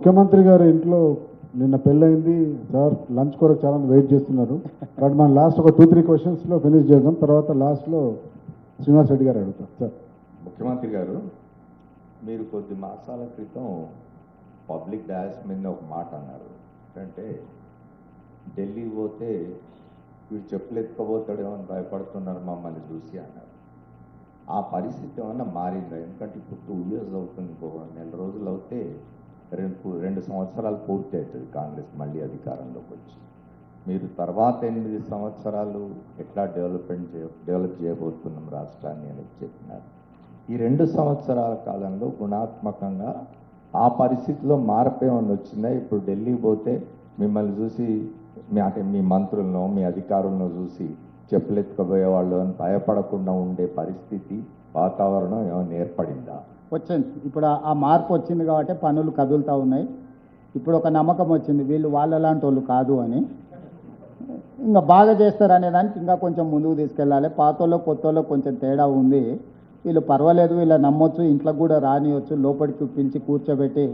ముఖ్యమంత్రి గారి ఇంట్లో నిన్న పెళ్ళైంది సార్. లంచ్ కొరకు చాలా వెయిట్ చేస్తున్నారు. బట్ మనం లాస్ట్ ఒక 2-3 క్వశ్చన్స్లో ఫినిష్ చేద్దాం. తర్వాత లాస్ట్లో శ్రీనివాస్ రెడ్డి గారు అడుగుతారు. సార్, ముఖ్యమంత్రి గారు, మీరు కొద్ది మాసాల క్రితం పబ్లిక్ డాష్ మీద ఒక మాట అన్నారు. అంటే ఢిల్లీ పోతే వీడు చెప్పులు ఎత్తుకోబోతాడేమో అని భయపడుతున్నారు మమ్మల్ని చూసి అన్నారు. ఆ పరిస్థితి ఏమన్నా మారిందా? ఎందుకంటే ఇప్పుడు 2 years అవుతుంది. ఇంకో నెల రోజులు అవుతే 2 సంవత్సరాలు పూర్తి అవుతుంది కాంగ్రెస్ మళ్ళీ అధికారంలోకి వచ్చి. మీరు తర్వాత 8 సంవత్సరాలు ఎట్లా డెవలప్ చేయబోతున్నాం రాష్ట్రాన్ని అని చెప్పినారు. ఈ 2 సంవత్సరాల కాలంలో గుణాత్మకంగా ఆ పరిస్థితిలో మార్పు ఏమన్నా వచ్చిందా? ఇప్పుడు ఢిల్లీ పోతే మిమ్మల్ని చూసి మీ మంత్రులను మీ అధికారులను చూసి చెప్పులెత్తుకుపోయేవాళ్ళు అని భయపడకుండా ఉండే పరిస్థితి వాతావరణం ఏమైనా ఏర్పడిందా? వచ్చింది. ఇప్పుడు ఆ మార్పు వచ్చింది కాబట్టి పనులు కదులుతూ ఉన్నాయి. ఇప్పుడు ఒక నమ్మకం వచ్చింది, వీళ్ళు వాళ్ళలాంటి వాళ్ళు కాదు అని. ఇంకా బాగా చేస్తారు అనే దానికి ఇంకా కొంచెం ముందుకు తీసుకెళ్ళాలి. పాతోళ్ళు కొత్తోళ్ళు కొంచెం తేడా ఉంది. వీళ్ళు పర్వాలేదు, వీళ్ళ నమ్మొచ్చు, ఇంట్లోకి కూడా రానియొచ్చు, లోపలికి పిలిచి కూర్చోబెట్టి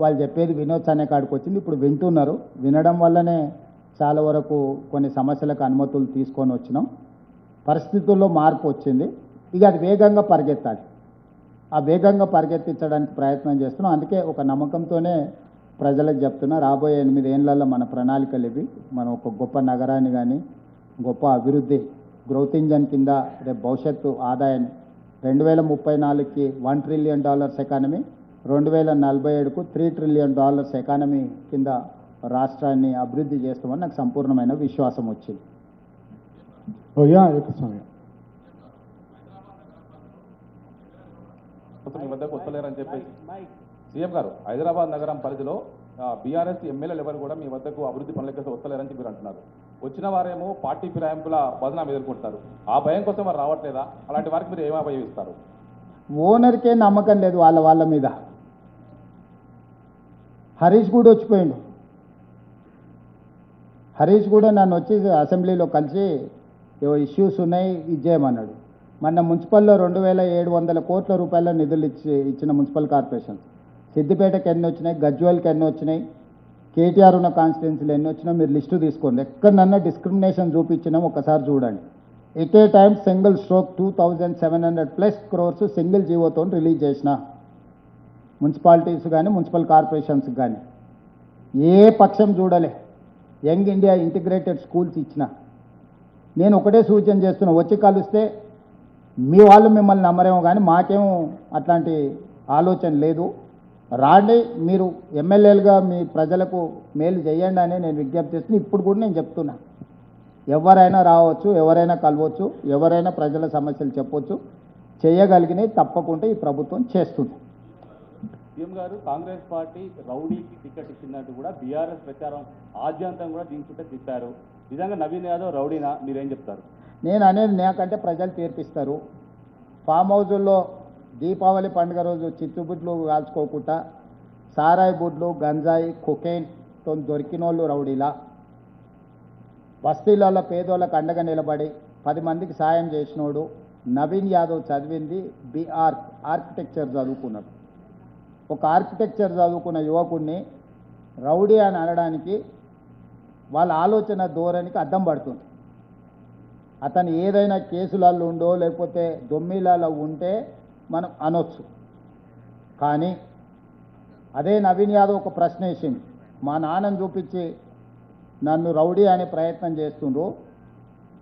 వాళ్ళు చెప్పేది వినొచ్చు అనే కాడికి వచ్చింది. ఇప్పుడు వింటున్నారు. వినడం వల్లనే చాలా వరకు కొన్ని సమస్యలకు అనుమతులు తీసుకొని వచ్చినాం. పరిస్థితుల్లో మార్పు వచ్చింది. ఇక అది వేగంగా పరిగెత్తాలి. ఆ వేగంగా పరిగెత్తించడానికి ప్రయత్నం చేస్తున్నాం. అందుకే ఒక నమ్మకంతోనే ప్రజలకు చెప్తున్నా, రాబోయే 8 ఏళ్లలో మన ప్రణాళికలు ఇవి. మనం ఒక గొప్ప నగరాన్ని కానీ గొప్ప అభివృద్ధి గ్రోత్ ఇంజన్ కింద రేపు భవిష్యత్తు ఆదాయాన్ని 2034కి $1 trillion ఎకానమీ, 2047కు $3 trillion ఎకానమీ కింద రాష్ట్రాన్ని అభివృద్ధి చేస్తామని నాకు సంపూర్ణమైన విశ్వాసం వచ్చింది. మీ వద్దకు వస్తలేరని చెప్పేసి సీఎం గారు, హైదరాబాద్ నగరం పరిధిలో బీఆర్ఎస్ ఎమ్మెల్యేలు ఎవరు కూడా మీ వద్దకు అభివృద్ధి పనులకి వస్తలేరని చెప్పి మీరు అంటున్నారు. వచ్చిన వారేమో పార్టీ ఫిరాయింపుల బదనాం ఎదుర్కొంటారు. ఆ భయం కోసం వారు రావట్లేదా? అలాంటి వారికి మీరు ఏమీ అభయం ఇస్తారు? ఓనర్కే నమ్మకం లేదు వాళ్ళ మీద. హరీష్ కూడా వచ్చిపోయిండు. హరీష్ కూడా నన్ను వచ్చి అసెంబ్లీలో కలిసి ఏవో ఇష్యూస్ ఉన్నాయి ఇది చేయమన్నాడు. మొన్న మున్సిపల్లో 2700 కోట్ల రూపాయల నిధులు ఇచ్చిన మున్సిపల్ కార్పొరేషన్, సిద్దిపేటకి ఎన్ని వచ్చినాయి, గజ్వేల్కి ఎన్ని వచ్చినాయి, కేటీఆర్ ఉన్న కాన్స్టిట్యున్సీలు ఎన్ని వచ్చినా మీరు లిస్టు తీసుకోండి. ఎక్కడన్నా డిస్క్రిమినేషన్ చూపించినాం ఒకసారి చూడండి. At a time single stroke 2700+ crores single జీవోతో రిలీజ్ చేసిన మున్సిపాలిటీస్ కానీ మున్సిపల్ కార్పొరేషన్స్ కానీ ఏ పక్షం చూడలే. యంగ్ ఇండియా ఇంటిగ్రేటెడ్ స్కూల్స్ ఇచ్చిన. నేను ఒకటే సూచన చేస్తున్నా, వచ్చి కలిస్తే మీ వాళ్ళు మిమ్మల్ని నమ్మరేమో కానీ మాకేమో అట్లాంటి ఆలోచన లేదు. రాండి, మీరు ఎమ్మెల్యేలుగా మీ ప్రజలకు మేలు చేయండి అని నేను విజ్ఞప్తి చేస్తున్నా. ఇప్పుడు కూడా నేను చెప్తున్నా, ఎవరైనా రావచ్చు, ఎవరైనా కలవచ్చు, ఎవరైనా ప్రజల సమస్యలు చెప్పవచ్చు. చేయగలిగినవి తప్పకుండా ఈ ప్రభుత్వం చేస్తుంది. సీఎం గారు, కాంగ్రెస్ పార్టీ రౌడీకి టికెట్ ఇచ్చినట్టు కూడా బీఆర్ఎస్ ప్రచారం ఆద్యంతం కూడా దీని చుట్టే తిప్పారు. నిజంగా నవీన్ యాదవ్ రౌడీనా? మీరేం చెప్తారు? నేను అనేది నాకంటే ప్రజలు తీర్పిస్తారు. ఫామ్ హౌజుల్లో దీపావళి పండుగ రోజు చిచ్చుబుడ్లు కాల్చుకోకుండా సారాయి బుడ్లు, గంజాయి, కొకైన్తో దొరికిన వాళ్ళు రౌడీలా? బస్తీలలో పేదోళ్ళకు అండగా నిలబడి 10 మందికి సాయం చేసినోడు నవీన్ యాదవ్. చదివింది ఆర్కిటెక్చర్ చదువుకున్నాడు. ఒక ఆర్కిటెక్చర్ చదువుకున్న యువకుడిని రౌడీ అని అనడానికి వాళ్ళ ఆలోచన ధోరణికి అద్దం పడుతుంది. అతను ఏదైనా కేసులలో ఉండో లేకపోతే దొమ్మిలలో ఉంటే మనం అనొచ్చు. కానీ అదే నవీన్ యాదవ్ ఒక ప్రశ్న వేసింది, మా నాన్నని చూపించి నన్ను రౌడీ అనే ప్రయత్నం చేస్తుండ్రు,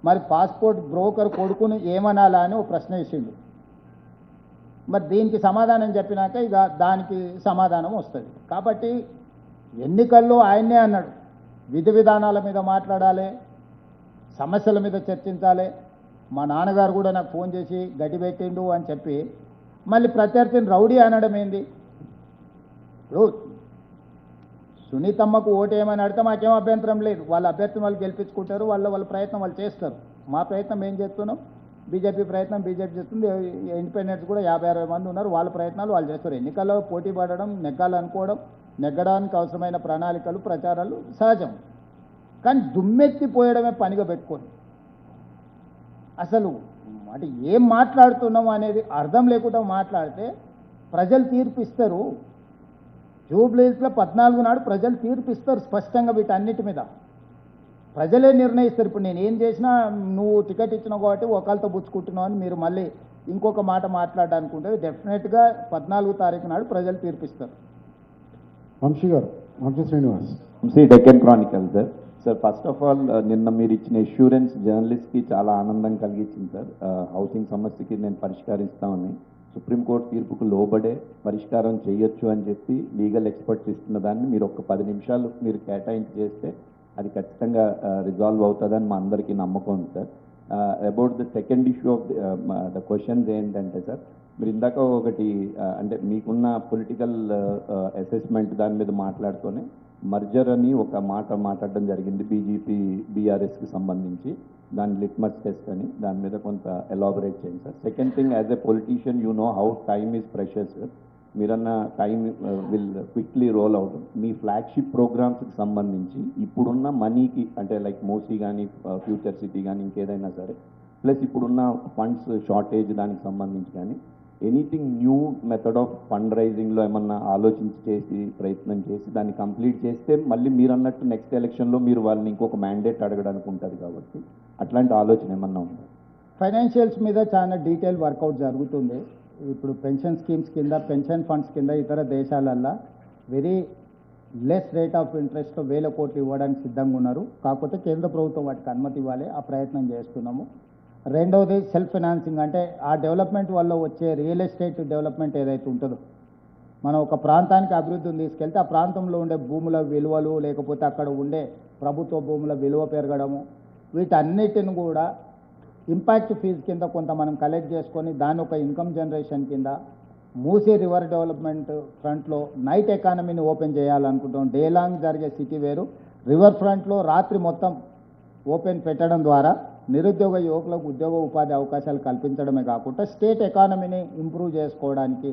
మరి పాస్పోర్ట్ బ్రోకర్ కొడుకుని ఏమనాలా అని ఒక ప్రశ్న వేసిండు. మరి దీనికి సమాధానం చెప్పినాక ఇక దానికి సమాధానం వస్తుంది. కాబట్టి ఎన్నికల్లో ఆయన్నే అన్నాడు, విధి విధానాల మీద మాట్లాడాలి, సమస్యల మీద చర్చించాలి. మా నాన్నగారు కూడా నాకు ఫోన్ చేసి గడ్డి పెట్టిండు అని చెప్పి మళ్ళీ ప్రత్యర్థిని రౌడీ అనడం ఏంది? ఇప్పుడు సునీతమ్మకు ఓటు ఏమని అడితే మాకేం అభ్యంతరం లేదు. వాళ్ళ అభ్యర్థిని వాళ్ళు గెలిపించుకుంటారు, వాళ్ళ ప్రయత్నం వాళ్ళు చేస్తారు. మా ప్రయత్నం ఏం చేస్తున్నాం? బీజేపీ ప్రయత్నం బీజేపీ చేస్తుంది. ఇండిపెండెంట్స్ కూడా 50-60 మంది ఉన్నారు, వాళ్ళ ప్రయత్నాలు వాళ్ళు చేస్తారు. ఎన్నికల్లో పోటీ పడడం, నెగ్గాలనుకోవడం, నెగ్గడానికి అవసరమైన ప్రణాళికలు ప్రచారాలు సహజం. కానీ దుమ్మెత్తిపోయడమే పనిగా పెట్టుకొని అసలు అంటే ఏం మాట్లాడుతున్నాం అనేది అర్థం లేకుండా మాట్లాడితే ప్రజలు తీర్పు ఇస్తారు. జూబ్లీస్లో 14 నాడు ప్రజలు తీర్పిస్తారు స్పష్టంగా వీటన్నిటి మీద. ప్రజలే నిర్ణయిస్తారు. ఇప్పుడు నేను ఏం చేసినా నువ్వు టికెట్ ఇచ్చినావు కాబట్టి ఒకళ్ళతో పుచ్చుకుంటున్నావు అని మీరు మళ్ళీ ఇంకొక మాట మాట్లాడడానికి ఉంటుంది. డెఫినెట్గా 14 తారీఖు నాడు ప్రజలు తీర్పిస్తారు. వంశీ గారు, Vamsi Srinivas. Deccan Chronicle sir. Sir first of all నిన్న మీరు ఇచ్చిన ఇష్యూరెన్స్ జర్నలిస్ట్కి చాలా ఆనందం కలిగించింది సార్. హౌసింగ్ సమస్యకి నేను పరిష్కరిస్తామని సుప్రీంకోర్టు తీర్పుకు లోబడే పరిష్కారం చేయొచ్చు అని చెప్పి లీగల్ ఎక్స్పర్ట్స్ ఇస్తున్న దాన్ని మీరు ఒక 10 నిమిషాలు మీరు కేటాయించి చేస్తే అది ఖచ్చితంగా రిజాల్వ్ అవుతుందని మా అందరికీ నమ్మకం ఉంది sir. About the second issue of the questions ఏంటంటే సార్, మీరు ఇందాక ఒకటి అంటే మీకున్న పొలిటికల్ అసెస్మెంట్ దాని మీద మాట్లాడుతూనే మర్జర్ అని ఒక మాట మాట్లాడడం జరిగింది బీజేపీ బీఆర్ఎస్కి సంబంధించి, దాని లిట్మస్ టెస్ట్ అని, దాని మీద కొంత ఎలాబరేట్ చేయండి sir. Second thing, as a politician you know how time is precious sir. మీరన్న time will quickly roll out. మీ ఫ్లాగ్షిప్ ప్రోగ్రామ్స్కి సంబంధించి ఇప్పుడున్న మనీకి అంటే లైక్ మోసీ కానీ ఫ్యూచర్ సిటీ కానీ ఇంకేదైనా సరే, ప్లస్ ఇప్పుడున్న ఫండ్స్ షార్టేజ్ దానికి సంబంధించి కానీ anything new method of fund రైజింగ్లో ఏమన్నా ఆలోచించి చేసి ప్రయత్నం చేసి దాన్ని కంప్లీట్ చేస్తే మళ్ళీ మీరు అన్నట్టు నెక్స్ట్ ఎలక్షన్లో మీరు వాళ్ళని ఇంకొక మ్యాండేట్ అడగడానికి ఉంటుంది కాబట్టి అట్లాంటి ఆలోచన ఏమన్నా ఉందా? ఫైనాన్షియల్స్ మీద చాలా డీటెయిల్ వర్కౌట్ జరుగుతుంది. ఇప్పుడు పెన్షన్ స్కీమ్స్ కింద, పెన్షన్ ఫండ్స్ కింద ఇతర దేశాలల్లో వెరీ లెస్ రేట్ ఆఫ్ ఇంట్రెస్ట్తో 1000 కోట్లు ఇవ్వడానికి సిద్ధంగా ఉన్నారు. కాకపోతే కేంద్ర ప్రభుత్వం వాటికి అనుమతి ఇవ్వాలి. ఆ ప్రయత్నం చేస్తున్నాము. రెండవది సెల్ఫ్ ఫైనాన్సింగ్, అంటే ఆ డెవలప్మెంట్ వల్ల వచ్చే రియల్ ఎస్టేట్ డెవలప్మెంట్ ఏదైతే ఉంటుందో, మనం ఒక ప్రాంతానికి అభివృద్ధిని తీసుకెళ్తే ఆ ప్రాంతంలో ఉండే భూముల విలువలు లేకపోతే అక్కడ ఉండే ప్రభుత్వ భూముల విలువ పెరగడము, వీటన్నిటిని కూడా ఇంపాక్ట్ ఫీజు కింద కొంత మనం కలెక్ట్ చేసుకొని దాన్ని ఒక ఇన్కమ్ జనరేషన్ కింద మూసీ రివర్ డెవలప్మెంట్ ఫ్రంట్లో నైట్ ఎకానమీని ఓపెన్ చేయాలనుకుంటాం. డే లాంగ్ జరిగే సిటీ వేరు, రివర్ ఫ్రంట్లో రాత్రి మొత్తం ఓపెన్ పెట్టడం ద్వారా నిరుద్యోగ యువకులకు ఉద్యోగ ఉపాధి అవకాశాలు కల్పించడమే కాకుండా స్టేట్ ఎకానమీని ఇంప్రూవ్ చేసుకోవడానికి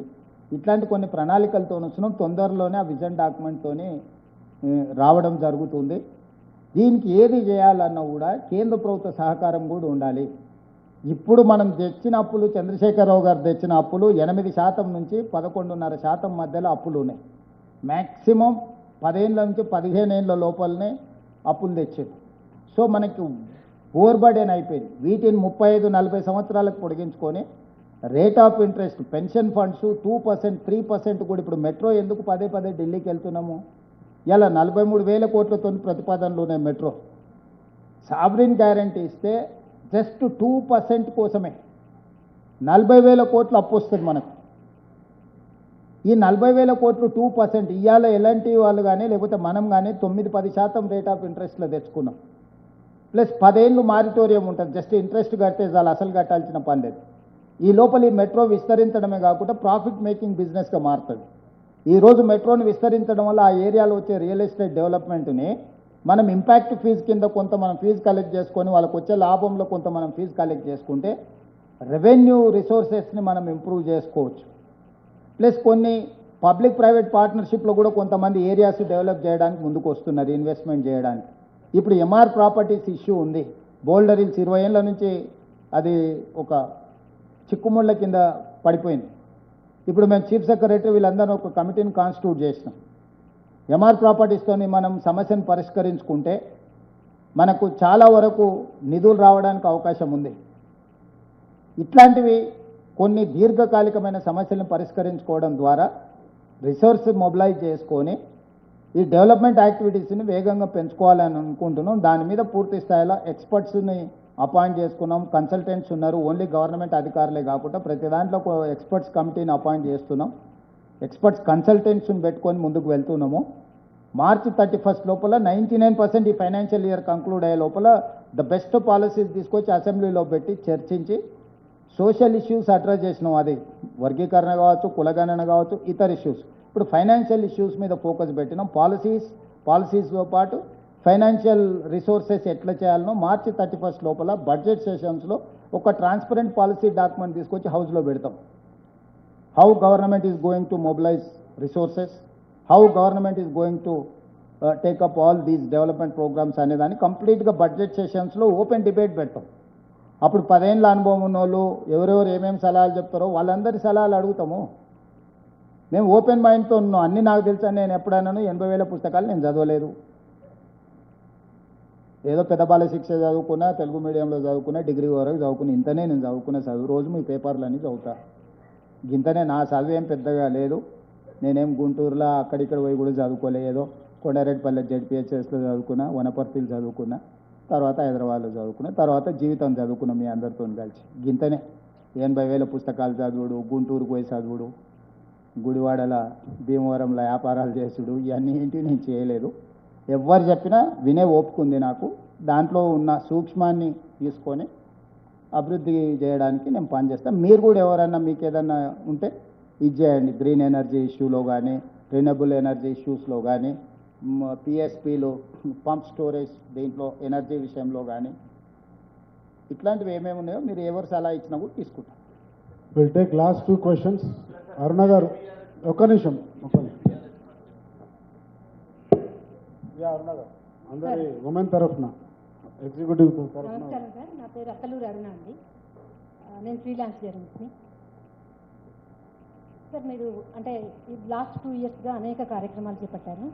ఇట్లాంటి కొన్ని ప్రణాళికలతో వస్తున్నాం. తొందరలోనే ఆ విజన్ డాక్యుమెంట్తోని రావడం జరుగుతుంది. దీనికి ఏది చేయాలన్నా కూడా కేంద్ర ప్రభుత్వ సహకారం కూడా ఉండాలి. ఇప్పుడు మనం తెచ్చిన అప్పులు, చంద్రశేఖరరావు గారు తెచ్చిన అప్పులు 8% నుంచి 11.5% మధ్యలో అప్పులు ఉన్నాయి. మ్యాక్సిమం 10 ఏళ్ళ నుంచి 15 ఏళ్ళ లోపలనే అప్పులు తెచ్చారు. సో మనకి ఓవర్ బర్డెన్ అయిపోయింది. వీటిని 35-40 సంవత్సరాలకు పొడిగించుకొని rate of interest, pension funds 2%, 3% కూడా. ఇప్పుడు మెట్రో ఎందుకు పదే ఢిల్లీకి వెళ్తున్నాము? ఇలా 43,000 కోట్లతో ప్రతిపాదనలు ఉన్నాయి మెట్రో. సావరిన్ గ్యారంటీ ఇస్తే జస్ట్ 2% కోసమే 40,000 కోట్లు అప్పు వస్తుంది మనకు. ఈ 40,000 కోట్లు 2% ఇవాళ ఎలాంటి వాళ్ళు కానీ లేకపోతే మనం కానీ 9-10% రేట్ ఆఫ్ ఇంట్రెస్ట్లో తెచ్చుకున్నాం. ప్లస్ 10 ఏళ్ళు మారిటోరియం ఉంటుంది. జస్ట్ ఇంట్రెస్ట్ కడితే చాలు, అసలు కట్టాల్సిన పని లేదు. ఈ లోపల ఈ మెట్రో విస్తరించడమే కాకుండా ప్రాఫిట్ మేకింగ్ బిజినెస్గా మారుతుంది. ఈరోజు మెట్రోని విస్తరించడం వల్ల ఆ ఏరియాలో వచ్చే రియల్ ఎస్టేట్ డెవలప్మెంట్ని మనం ఇంపాక్ట్ ఫీజు కింద కొంత మనం ఫీజు కలెక్ట్ చేసుకొని వాళ్ళకు వచ్చే లాభంలో కొంత మనం ఫీజు కలెక్ట్ చేసుకుంటే రెవెన్యూ రిసోర్సెస్ని మనం ఇంప్రూవ్ చేసుకోవచ్చు. ప్లస్ కొన్ని పబ్లిక్ ప్రైవేట్ పార్ట్నర్షిప్లో కూడా కొంతమంది ఏరియాస్ డెవలప్ చేయడానికి ముందుకు వస్తున్నారు, ఇన్వెస్ట్మెంట్ చేయడానికి. ఇప్పుడు ఎంఆర్ ప్రాపర్టీస్ ఇష్యూ ఉంది. బోల్డర్ హిల్స్ 20 ఏళ్ళ నుంచి అది ఒక చిక్కుముళ్ళ కింద పడిపోయింది. ఇప్పుడు మేము చీఫ్ సెక్రటరీ వీళ్ళందరూ ఒక కమిటీని కాన్స్టిట్యూట్ చేసినాం. ఎంఆర్ ప్రాపర్టీస్తోని మనం సమస్యను పరిష్కరించుకుంటే మనకు చాలా వరకు నిధులు రావడానికి అవకాశం ఉంది. ఇట్లాంటివి కొన్ని దీర్ఘకాలికమైన సమస్యలను పరిష్కరించుకోవడం ద్వారా రిసోర్స్ మొబిలైజ్ చేసుకొని ఈ డెవలప్మెంట్ యాక్టివిటీస్ని వేగంగా పెంచుకోవాలని అనుకుంటున్నాం. దాని మీద పూర్తి స్థాయిలో ఎక్స్పర్ట్స్ని అపాయింట్ చేసుకున్నాం. కన్సల్టెంట్స్ ఉన్నారు. ఓన్లీ గవర్నమెంట్ అధికారులే కాకుండా ప్రతి దాంట్లో ఎక్స్పర్ట్స్ కమిటీని అపాయింట్ చేస్తున్నాం. ఎక్స్పర్ట్స్ కన్సల్టెంట్స్ని పెట్టుకొని ముందుకు వెళ్తున్నాము. మార్చి 31 లోపల 99% ఈ ఫైనాన్షియల్ ఇయర్ కంక్లూడ్ అయ్యే లోపల ద బెస్ట్ పాలసీస్ తీసుకొచ్చి అసెంబ్లీలో పెట్టి చర్చించి సోషల్ ఇష్యూస్ అడ్రస్ చేసినాం. అది వర్గీకరణ కావచ్చు, కులగణన కావచ్చు, ఇతర ఇష్యూస్. ఇప్పుడు ఫైనాన్షియల్ ఇష్యూస్ మీద ఫోకస్ పెట్టినాం. పాలసీస్తో పాటు ఫైనాన్షియల్ రిసోర్సెస్ ఎట్లా చేయాలనో మార్చి 31 లోపల బడ్జెట్ సెషన్స్లో ఒక ట్రాన్స్పరెంట్ పాలసీ డాక్యుమెంట్ తీసుకొచ్చి హౌస్లో పెడతాం. How government is going to mobilise resources, how government is going to take up all these development programmes అనేదాన్ని కంప్లీట్గా బడ్జెట్ సెషన్స్లో ఓపెన్ డిబేట్ పెడతాం. అప్పుడు 10 ఏళ్ళ అనుభవం ఉన్న వాళ్ళు ఎవరెవరు ఏమేమి సలహాలు చెప్తారో వాళ్ళందరి సలహాలు అడుగుతాము. మేము ఓపెన్ మైండ్తో ఉన్నాం. అన్నీ నాకు తెలుసా. నేను ఎప్పుడన్నాను 80,000 పుస్తకాలు నేను చదవలేదు. ఏదో పెద్ద బాల శిక్ష చదువుకున్నా, తెలుగు మీడియంలో చదువుకున్నా, డిగ్రీ వరకు చదువుకున్నా. ఇంతనే నేను చదువుకునే చదువు. రోజు మీ పేపర్లన్నీ చదువుతా. ఇంతనే నా చదువు ఏం పెద్దగా లేదు. నేనేం గుంటూరులో అక్కడిక్కడ పోయి కూడా చదువుకోలే. ఏదో కొండారెడ్డిపల్లి జెడ్పీహెచ్ఎస్లో చదువుకున్నా, వనపర్తిలో చదువుకున్నా, తర్వాత హైదరాబాద్లో చదువుకున్నా, తర్వాత జీవితం చదువుకున్నా మీ అందరితో కలిసి. గింతనే 80,000 పుస్తకాలు చదువుడు, గుంటూరుకు పోయి చదువుడు, గుడివాడల భీమవరంలో వ్యాపారాలు చేసుడు, ఇవన్నీ ఏంటి నేను చేయలేదు. ఎవరు చెప్పినా వినే ఓపుకుంది నాకు. దాంట్లో ఉన్న సూక్ష్మాన్ని తీసుకొని అభివృద్ధి చేయడానికి నేను పనిచేస్తాను. మీరు కూడా ఎవరన్నా మీకు ఏదన్నా ఉంటే ఇది చేయండి. గ్రీన్ ఎనర్జీ ఇష్యూలో కానీ, రినబుల్ ఎనర్జీ ఇష్యూస్లో కానీ, పిఎస్పీలో పంప్ స్టోరేజ్ దీంట్లో ఎనర్జీ విషయంలో కానీ, ఇట్లాంటివి ఏమేమి ఉన్నాయో మీరు ఎవరు సలహా ఇచ్చినా కూడా తీసుకుంటాం. Will take last 2 questions. అరుణ గారు ఒక్క నిమిషం. అరుణ గారు అందరి ఉమెన్ తరఫున, ఎగ్జిక్యూటివ్ తరఫున. నమస్కారం సార్, నా పేరు అక్కలూరు అరుణ అండి. నేను ఫ్రీలాన్స్ జర్నలిస్ట్ని. సార్ మీరు అంటే ఈ లాస్ట్ 2 ఇయర్స్గా అనేక కార్యక్రమాలు చేపట్టారు.